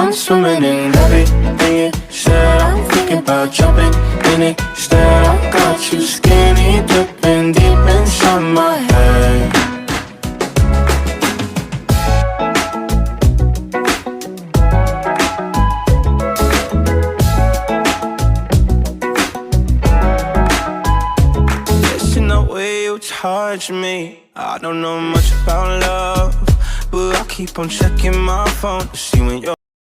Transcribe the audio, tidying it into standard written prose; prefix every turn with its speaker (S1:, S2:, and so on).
S1: I'm swimming in everything you said. I'm thinking about jumping in it. Instead, I got you skinny dipping deep inside my head. Listen the way you touch me. I don't know much about love, but I keep on checking my phone to see when you're